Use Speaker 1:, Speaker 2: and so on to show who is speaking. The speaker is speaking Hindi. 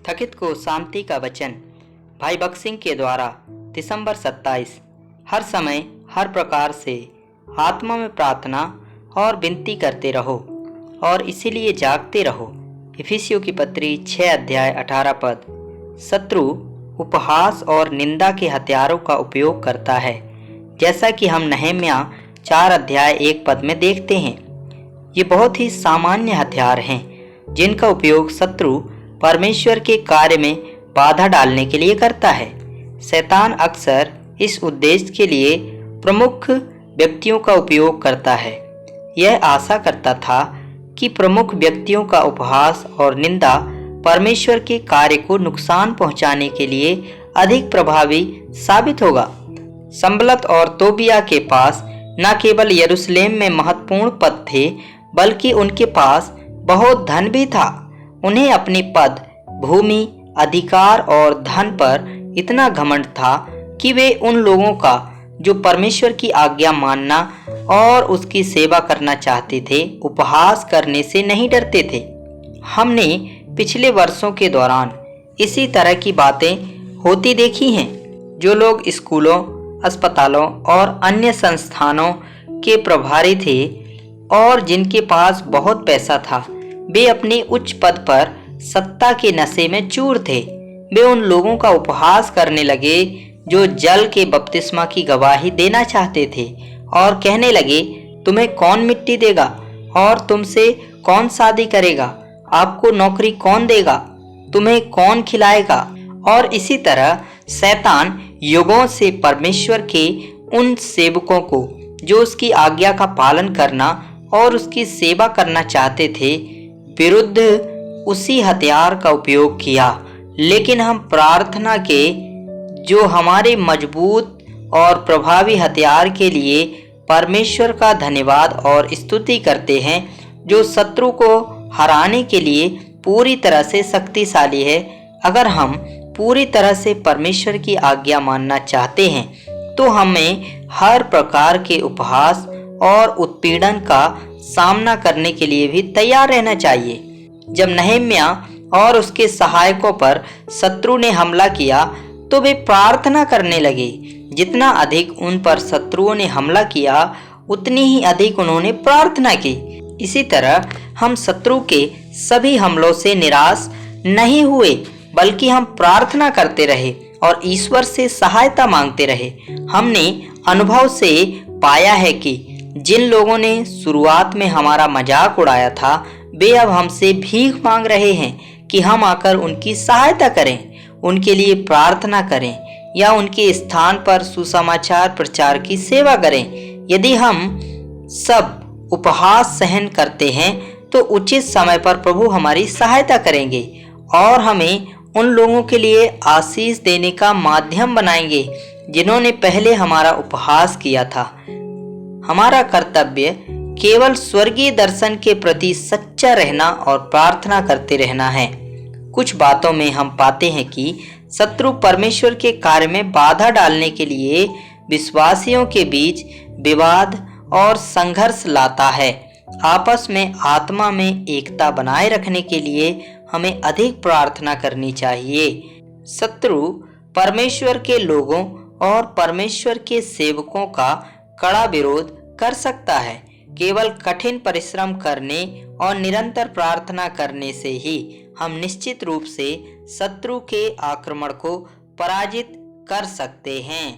Speaker 1: थकित को शांति का वचन। भाई भगत सिंह के द्वारा दिसंबर 27। हर समय हर प्रकार से आत्मा में प्रार्थना और विनती करते रहो और इसीलिए जागते रहो। इफिसियों की पत्री 6 अध्याय 18 पद। शत्रु उपहास और निंदा के हथियारों का उपयोग करता है, जैसा कि हम नहम्या 4 अध्याय 1 पद में देखते हैं। ये बहुत ही सामान्य हथियार हैं जिनका उपयोग शत्रु परमेश्वर के कार्य में बाधा डालने के लिए करता है। शैतान अक्सर इस उद्देश्य के लिए प्रमुख व्यक्तियों का उपयोग करता है। यह आशा करता था कि प्रमुख व्यक्तियों का उपहास और निंदा परमेश्वर के कार्य को नुकसान पहुंचाने के लिए अधिक प्रभावी साबित होगा। संबलत और तोबिया के पास न केवल यरूशलेम में महत्वपूर्ण पद थे, बल्कि उनके पास बहुत धन भी था। उन्हें अपने पद, भूमि, अधिकार और धन पर इतना घमंड था कि वे उन लोगों का जो परमेश्वर की आज्ञा मानना और उसकी सेवा करना चाहते थे, उपहास करने से नहीं डरते थे। हमने पिछले वर्षों के दौरान इसी तरह की बातें होती देखी हैं। जो लोग स्कूलों, अस्पतालों और अन्य संस्थानों के प्रभारी थे और जिनके पास बहुत पैसा था, वे अपने उच्च पद पर सत्ता के नशे में चूर थे। वे उन लोगों का उपहास करने लगे जो जल के बपतिस्मा की गवाही देना चाहते थे और कहने लगे, तुम्हें कौन मिट्टी देगा और तुमसे कौन शादी करेगा? आपको नौकरी कौन देगा? तुम्हें कौन खिलाएगा? और इसी तरह शैतान युगों से परमेश्वर के उन सेवकों को जो उसकी आज्ञा का पालन करना और उसकी सेवा करना चाहते थे, विरुद्ध उसी हथियार का उपयोग किया। लेकिन हम प्रार्थना के जो हमारे मजबूत और प्रभावी हथियार के लिए परमेश्वर का धन्यवाद और स्तुति करते हैं, जो शत्रु को हराने के लिए पूरी तरह से शक्तिशाली है। अगर हम पूरी तरह से परमेश्वर की आज्ञा मानना चाहते हैं तो हमें हर प्रकार के उपहास और उत्पीड़न का सामना करने के लिए भी तैयार रहना चाहिए। जब नहम्या और उसके सहायकों पर शत्रु ने हमला किया तो वे प्रार्थना करने लगे। जितना अधिक उन पर शत्रुओं ने हमला किया, उतनी ही अधिक उन्होंने प्रार्थना की। इसी तरह हम शत्रु के सभी हमलों से निराश नहीं हुए, बल्कि हम प्रार्थना करते रहे और ईश्वर से सहायता मांगते रहे। हमने अनुभव से पाया है कि जिन लोगों ने शुरुआत में हमारा मजाक उड़ाया था, वे अब हमसे भीख मांग रहे हैं कि हम आकर उनकी सहायता करें, उनके लिए प्रार्थना करें या उनके स्थान पर सुसमाचार प्रचार की सेवा करें। यदि हम सब उपहास सहन करते हैं तो उचित समय पर प्रभु हमारी सहायता करेंगे और हमें उन लोगों के लिए आशीष देने का माध्यम बनाएंगे जिन्होंने पहले हमारा उपहास किया था। हमारा कर्तव्य केवल स्वर्गीय दर्शन के प्रति सच्चा रहना और प्रार्थना करते रहना है। कुछ बातों में हम पाते हैं कि शत्रु परमेश्वर के कार्य में बाधा डालने के लिए विश्वासियों के बीच विवाद और संघर्ष लाता है। आपस में आत्मा में एकता बनाए रखने के लिए हमें अधिक प्रार्थना करनी चाहिए। शत्रु परमेश्वर के लोगों और परमेश्वर के सेवकों का कड़ा विरोध कर सकता है। केवल कठिन परिश्रम करने और निरंतर प्रार्थना करने से ही हम निश्चित रूप से शत्रु के आक्रमण को पराजित कर सकते हैं।